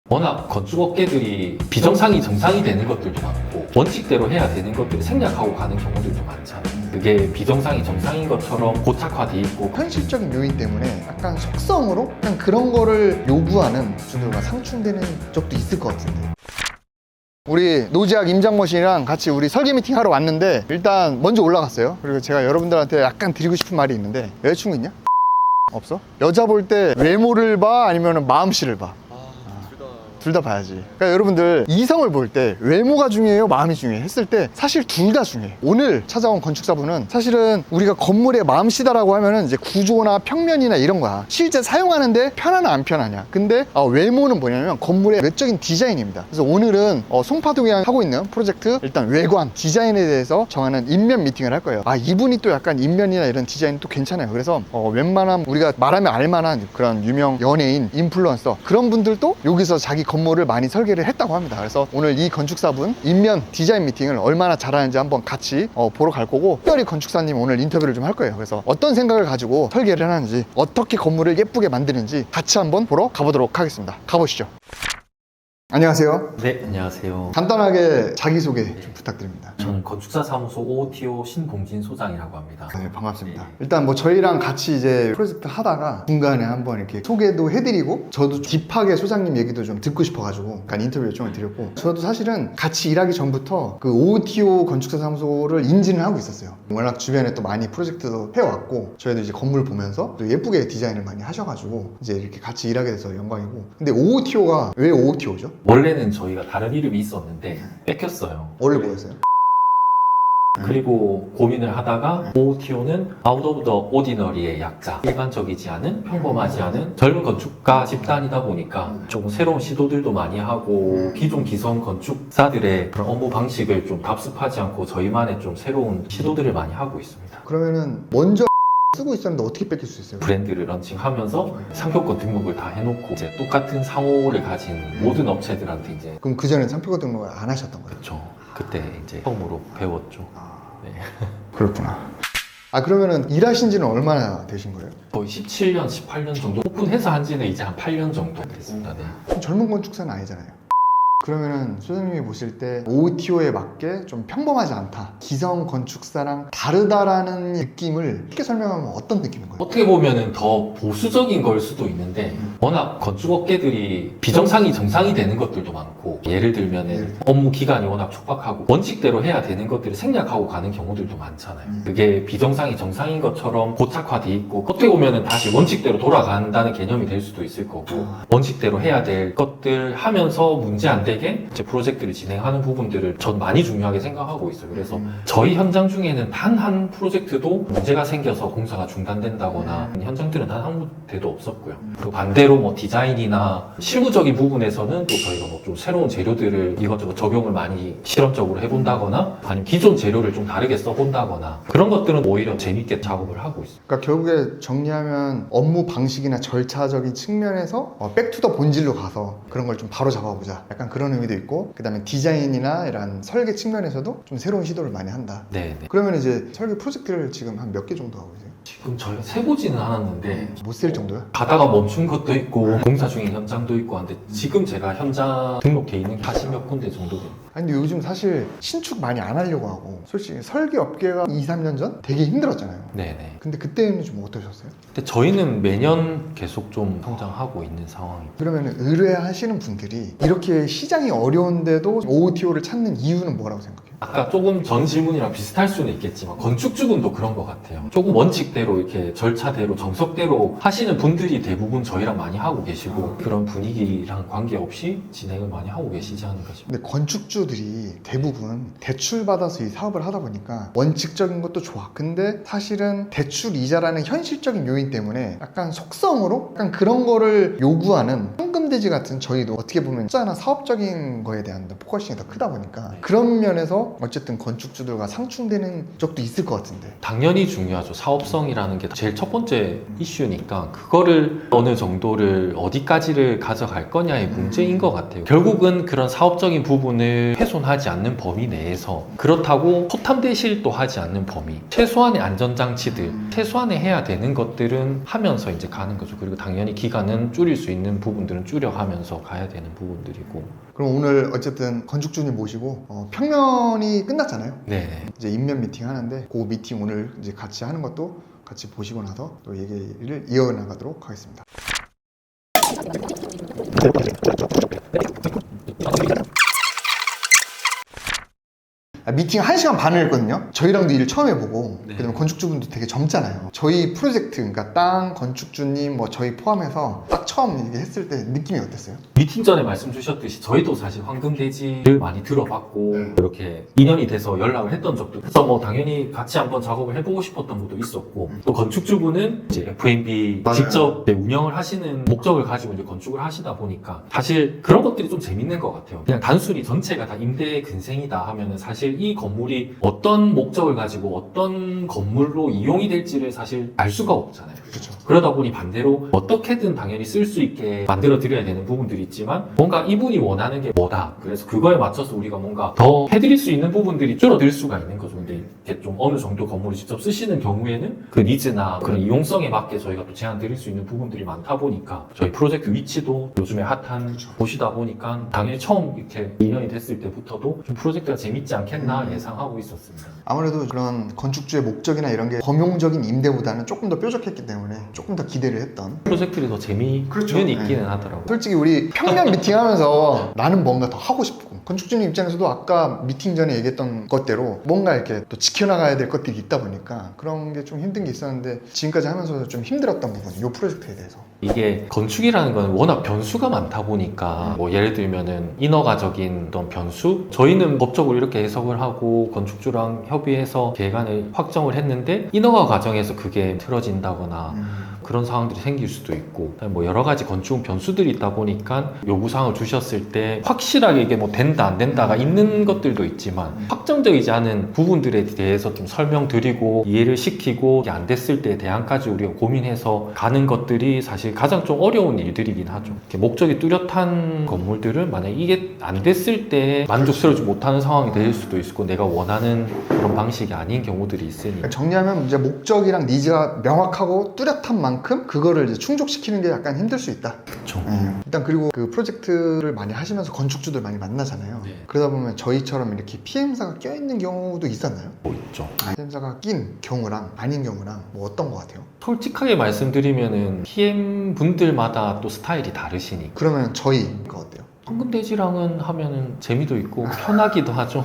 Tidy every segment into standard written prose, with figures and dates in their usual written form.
워낙 건축업계들이 비정상이 정상이 되는 것들도 많고 원칙대로 해야 되는 것들을 생략하고 가는 경우들도 많잖아요. 그게 비정상이 정상인 것처럼 고착화돼 있고 현실적인 요인 때문에 약간 속성으로 그냥 그런 거를 요구하는 주들과 상충되는 적도 있을 것 같은데, 우리 노지학 임장머신이랑 같이 우리 설계 미팅 하러 왔는데 일단 먼저 올라갔어요. 그리고 제가 여러분들한테 약간 드리고 싶은 말이 있는데, 여자친구 있냐? 없어? 여자 볼 때 외모를 봐 아니면 마음씨를 봐? 둘 다 봐야지. 그러니까 여러분들 이성을 볼 때 외모가 중요해요, 마음이 중요해 했을 때 사실 둘 다 중요해. 오늘 찾아온 건축사분은 사실은 우리가 건물의 마음씨다라고 하면은 이제 구조나 평면이나 이런 거야. 실제 사용하는데 편하나 안 편하냐. 근데 외모는 뭐냐면 건물의 외적인 디자인입니다. 그래서 오늘은 송파동이 하고 있는 프로젝트 일단 외관 디자인에 대해서 정하는 인면 미팅을 할 거예요. 이분이 또 약간 인면이나 이런 디자인이 또 괜찮아요. 그래서 웬만한 우리가 말하면 알만한 그런 유명 연예인, 인플루언서 그런 분들도 여기서 자기 건물을 많이 설계를 했다고 합니다. 그래서 오늘 이 건축사분 인면 디자인 미팅을 얼마나 잘하는지 한번 같이 보러 갈 거고, 특별히 건축사님 오늘 인터뷰를 좀 할 거예요. 그래서 어떤 생각을 가지고 설계를 하는지, 어떻게 건물을 예쁘게 만드는지 같이 한번 보러 가보도록 하겠습니다. 가보시죠. 안녕하세요. 네, 안녕하세요. 간단하게 자기소개 좀 부탁드립니다. 저는 건축사 사무소 OOTO 신봉진 소장이라고 합니다. 네, 반갑습니다. 일단 뭐 저희랑 같이 이제 프로젝트 하다가 중간에 한번 이렇게 소개도 해드리고, 저도 딥하게 소장님 얘기도 좀 듣고 싶어가지고 약간 인터뷰 요청을 드렸고, 저도 사실은 같이 일하기 전부터 그 OOTO 건축사 사무소를 인지는 하고 있었어요. 워낙 주변에 또 많이 프로젝트도 해왔고, 저희도 이제 건물 보면서 또 예쁘게 디자인을 많이 하셔가지고 이제 이렇게 같이 일하게 돼서 영광이고. 근데 OOTO가 왜 OOTO죠? 원래는 저희가 다른 이름이 있었는데 뺏겼어요. 원래 뭐였어요? 그리고 고민을 하다가 OOTO는 Out of the Ordinary의 약자, 일반적이지 않은, 평범하지 않은 젊은 건축가 집단이다 보니까 조금 새로운 시도들도 많이 하고, 기존 기성 건축사들의 그런 업무 방식을 좀 답습하지 않고 저희만의 좀 새로운 시도들을 많이 하고 있습니다. 그러면은 먼저 쓰고 있었는데 어떻게 뺏길 수 있어요? 브랜드를 런칭하면서 상표권 등록을 다 해놓고 이제 똑같은 상호를 가진 모든 업체들한테 이제, 그럼 그 전에 상표권 등록을 안 하셨던 거예요? 그렇죠. 그때 이제 처음으로 배웠죠. 네. 그렇구나. 그러면은 일하신 지는 얼마나 되신 거예요? 거의 17년, 18년 정도 오픈해서 한 지는 이제 한 8년 정도 됐습니다. 네. 젊은 건축사는 아니잖아요. 그러면은 소장님이 보실 때 OOTO에 맞게 좀 평범하지 않다, 기성 건축사랑 다르다라는 느낌을 쉽게 설명하면 어떤 느낌인 거예요? 어떻게 보면은 더 보수적인 걸 수도 있는데, 워낙 건축업계들이 비정상이 정상이 되는 것들도 많고, 예를 들면은 업무 기간이 워낙 촉박하고 원칙대로 해야 되는 것들을 생략하고 가는 경우들도 많잖아요. 그게 비정상이 정상인 것처럼 고착화돼 있고, 어떻게 보면은 다시 원칙대로 돌아간다는 개념이 될 수도 있을 거고, 원칙대로 해야 될 것들 하면서 문제 안 되게 이제 프로젝트를 진행하는 부분들을 전 많이 중요하게 생각하고 있어요. 그래서 저희 현장 중에는 단 한 프로젝트도 문제가 생겨서 공사가 중단된다거나 현장들은 단 한 군데도 없었고요. 그리고 반대로 뭐 디자인이나 실무적인 부분에서는 또 저희가 뭐 좀 새로운 재료들을 이것저것 적용을 많이 실험적으로 해본다거나, 아니면 기존 재료를 좀 다르게 써본다거나, 그런 것들은 오히려 재밌게 작업을 하고 있어요. 그러니까 결국에 정리하면 업무 방식이나 절차적인 측면에서 백투더 본질로 가서 그런 걸 좀 바로 잡아보자, 약간 그런 의미도 있고, 그 다음에 디자인이나 이런 설계 측면에서도 좀 새로운 시도를 많이 한다. 네. 그러면 이제 설계 프로젝트를 지금 한 몇 개 정도 하고 계세요? 지금 저희가 세보지는 않았는데 못 쓸 정도요? 가다가 멈춘 것도 있고 공사 중인 현장도 있고 한데, 지금 제가 현장 등록돼 있는 게 40몇 군데 정도 됩니다. 근데 요즘 사실 신축 많이 안 하려고 하고, 솔직히 설계 업계가 2, 3년 전 되게 힘들었잖아요. 네네. 근데 그때는 좀 어떠셨어요? 근데 저희는 매년 계속 좀 성장하고 있는 상황입니다. 그러면 의뢰하시는 분들이 이렇게 시장이 어려운데도 OOTO를 찾는 이유는 뭐라고 생각해요? 아까 조금 전 질문이랑 비슷할 수는 있겠지만 건축주분도 그런 것 같아요. 조금 원칙대로 이렇게 절차대로 정석대로 하시는 분들이 대부분 저희랑 많이 하고 계시고, 그런 분위기랑 관계없이 진행을 많이 하고 계시지 않은가 싶어요. 근데 건축주들이 대부분 대출 받아서 이 사업을 하다 보니까 원칙적인 것도 좋아. 근데 사실은 대출 이자라는 현실적인 요인 때문에 약간 속성으로 약간 그런 거를 요구하는 현금대지 같은, 저희도 어떻게 보면 숫자나 사업적인 거에 대한 포커싱이 더 크다 보니까 그런 면에서 어쨌든 건축주들과 상충되는 적도 있을 것 같은데. 당연히 중요하죠. 사업성이라는 게 제일 첫 번째 이슈니까 그거를 어느 정도를 어디까지를 가져갈 거냐의 문제인 것 같아요. 결국은 그런 사업적인 부분을 훼손하지 않는 범위 내에서, 그렇다고 소탐대실도 하지 않는 범위, 최소한의 안전장치들, 최소한의 해야 되는 것들은 하면서 이제 가는 거죠. 그리고 당연히 기간은 줄일 수 있는 부분들은 줄여 협력하면서 가야 되는 부분들이고. 그럼 오늘 어쨌든 건축주님 모시고 평면이 끝났잖아요. 네. 이제 인면 미팅 하는데 그 미팅 오늘 이제 같이 하는 것도 같이 보시고 나서 또 얘기를 이어나가도록 하겠습니다. 미팅 1시간 반을 했거든요. 저희랑도 일을 처음 해보고 네. 그다음에 건축주분도 되게 젊잖아요. 저희 프로젝트, 그러니까 땅, 건축주님 뭐 저희 포함해서 딱 처음 이렇게 했을 때 느낌이 어땠어요? 미팅 전에 말씀 주셨듯이 저희도 사실 황금돼지를 많이 들어봤고 이렇게 인연이 돼서 연락을 했던 적도, 그래서 뭐 당연히 같이 한번 작업을 해보고 싶었던 것도 있었고, 또 건축주분은 이제 F&B 맞아요. 직접 이제 운영을 하시는 목적을 가지고 이제 건축을 하시다 보니까 사실 그런 것들이 좀 재밌는 것 같아요. 그냥 단순히 전체가 다 임대 근생이다 하면은 사실 이 건물이 어떤 목적을 가지고 어떤 건물로 이용이 될지를 사실 알 수가 없잖아요. 그렇죠. 그러다 보니 반대로 어떻게든 당연히 쓸 수 있게 만들어 드려야 되는 부분들이 있지만, 뭔가 이분이 원하는 게 뭐다, 그래서 그거에 맞춰서 우리가 뭔가 더 해드릴 수 있는 부분들이 줄어들 수가 있는 거죠. 근데 이렇게 좀 어느 정도 건물을 직접 쓰시는 경우에는 그 니즈나 그런 이용성에 맞게 저희가 또 제안 드릴 수 있는 부분들이 많다 보니까, 저희 프로젝트 위치도 요즘에 핫한 곳이다 보니까 당연히 처음 이렇게 인연이 됐을 때부터도 좀 프로젝트가 재밌지 않겠나 예상하고 있었습니다. 아무래도 그런 건축주의 목적이나 이런 게 범용적인 임대보다는 조금 더 뾰족했기 때문에 조금 더 기대를 했던, 프로젝트들이 더 재미는 그렇죠. 있기는 하더라고요. 솔직히 우리 평면 미팅하면서 나는 뭔가 더 하고 싶고, 건축주님 입장에서도 아까 미팅 전에 얘기했던 것대로 뭔가 이렇게 또 지켜나가야 될 것들이 있다 보니까 그런 게 좀 힘든 게 있었는데, 지금까지 하면서 좀 힘들었던 부분, 이 프로젝트에 대해서. 이게 건축이라는 건 워낙 변수가 많다 보니까, 뭐 예를 들면은 인허가적인 어떤 변수, 저희는 법적으로 이렇게 해석을 하고 건축주랑 협의해서 계획안을 확정을 했는데 인허가 과정에서 그게 틀어진다거나 그런 상황들이 생길 수도 있고, 뭐 여러 가지 건축 변수들이 있다 보니까 요구사항을 주셨을 때 확실하게 이게 뭐 된다 안 된다가 있는 것들도 있지만, 확정적이지 않은 부분들에 대해서 좀 설명드리고 이해를 시키고, 이게 안 됐을 때 대안까지 우리가 고민해서 가는 것들이 사실 가장 좀 어려운 일들이긴 하죠. 이렇게 목적이 뚜렷한 건물들은 만약에 이게 안 됐을 때 만족스러우지 못하는 상황이 될 수도 있고, 내가 원하는 그런 방식이 아닌 경우들이 있으니까. 정리하면 이제 목적이랑 니즈가 명확하고 뚜렷한 만큼 그거를 이제 충족시키는 게 약간 힘들 수 있다. 그렇죠. 일단 그리고 그 프로젝트를 많이 하시면서 건축주들 많이 만나잖아요. 네. 그러다 보면 저희처럼 이렇게 PM사가 껴있는 경우도 있었나요? 뭐 있죠. PM사가 낀 경우랑 아닌 경우랑 뭐 어떤 것 같아요? 솔직하게 말씀드리면은 PM 분들마다 또 스타일이 다르시니까. 그러면 저희가 어때요? 황금돼지랑은 하면은 재미도 있고 편하기도 하죠.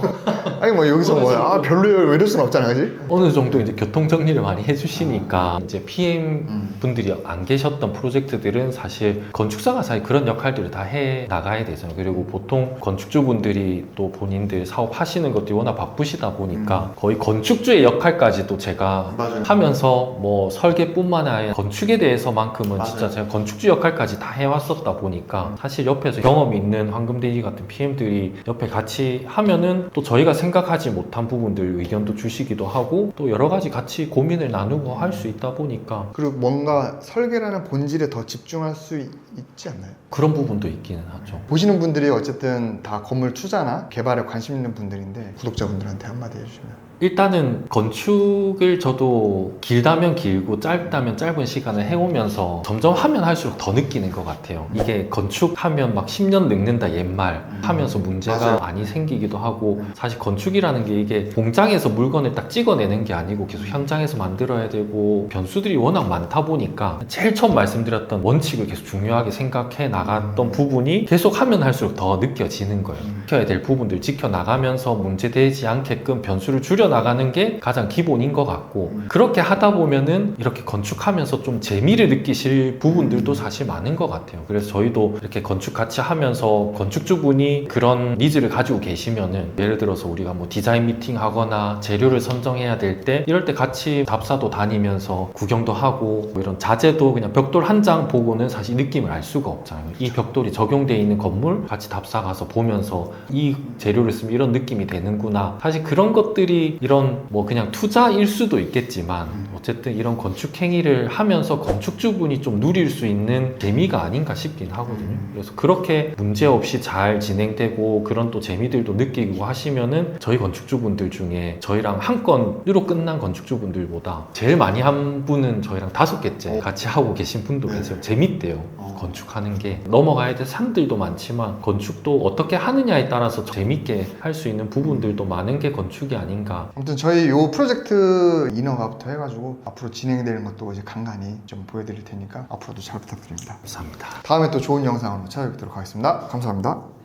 아니 뭐 여기서 뭐 별로예요 왜 이럴 순 없잖아, 그지? 어느 정도 이제 교통 정리를 많이 해주시니까, 이제 PM 분들이 안 계셨던 프로젝트들은 사실 건축사가 사실 그런 역할들을 다 해 나가야 되잖아요. 그리고 보통 건축주분들이 또 본인들 사업하시는 것들이 워낙 바쁘시다 보니까 거의 건축주의 역할까지도 제가 맞아요. 하면서, 뭐 설계뿐만 아니라 건축에 대해서만큼은 맞아요. 진짜 제가 건축주 역할까지 다 해왔었다 보니까, 사실 옆에서 경험이 있는 황금돼지 같은 PM들이 옆에 같이 하면은 또 저희가 생각하지 못한 부분들 의견도 주시기도 하고, 또 여러 가지 같이 고민을 나누고 할 수 있다 보니까 그리고 뭔가 설계라는 본질에 더 집중할 수 있지 않나요? 그런 부분도 있기는 하죠. 보시는 분들이 어쨌든 다 건물 투자나 개발에 관심 있는 분들인데, 구독자분들한테 한마디 해주시면. 일단은 건축을 저도 길다면 길고 짧다면 짧은 시간을 해오면서 점점 하면 할수록 더 느끼는 것 같아요. 이게 건축하면 막 10년 늙는다 옛말 하면서 문제가 맞아요. 많이 생기기도 하고, 사실 건축이라는 게 이게 공장에서 물건을 딱 찍어내는 게 아니고 계속 현장에서 만들어야 되고, 변수들이 워낙 많다 보니까 제일 처음 말씀드렸던 원칙을 계속 중요하게 생각해 나갔던 부분이 계속 하면 할수록 더 느껴지는 거예요. 지켜야 될 부분들 지켜나가면서 문제되지 않게끔 변수를 줄여 나가는 게 가장 기본인 것 같고, 그렇게 하다 보면은 이렇게 건축하면서 좀 재미를 느끼실 부분들도 사실 많은 것 같아요. 그래서 저희도 이렇게 건축 같이 하면서 건축주분이 그런 니즈를 가지고 계시면은, 예를 들어서 우리가 뭐 디자인 미팅 하거나 재료를 선정해야 될 때 이럴 때 같이 답사도 다니면서 구경도 하고, 뭐 이런 자재도 그냥 벽돌 한 장 보고는 사실 느낌을 알 수가 없잖아요. 이 벽돌이 적용되어 있는 건물 같이 답사 가서 보면서 이 재료를 쓰면 이런 느낌이 되는구나, 사실 그런 것들이 이런 뭐 그냥 투자일 수도 있겠지만 어쨌든 이런 건축 행위를 하면서 건축주분이 좀 누릴 수 있는 재미가 아닌가 싶긴 하거든요. 그래서 그렇게 문제 없이 잘 진행되고 그런 또 재미들도 느끼고 하시면은 저희 건축주분들 중에 저희랑 한 건으로 끝난 건축주분들보다 제일 많이 한 분은 저희랑 5개째 같이 하고 계신 분도 네. 계세요. 재밌대요. 건축하는 게 넘어가야 될 산들도 많지만 건축도 어떻게 하느냐에 따라서 재밌게 할 수 있는 부분들도 많은 게 건축이 아닌가. 아무튼 저희 요 프로젝트 인허가부터 해가지고 앞으로 진행되는 것도 이제 간간히 좀 보여드릴 테니까 앞으로도 잘 부탁드립니다. 감사합니다. 다음에 또 좋은 영상으로 찾아뵙도록 하겠습니다. 감사합니다.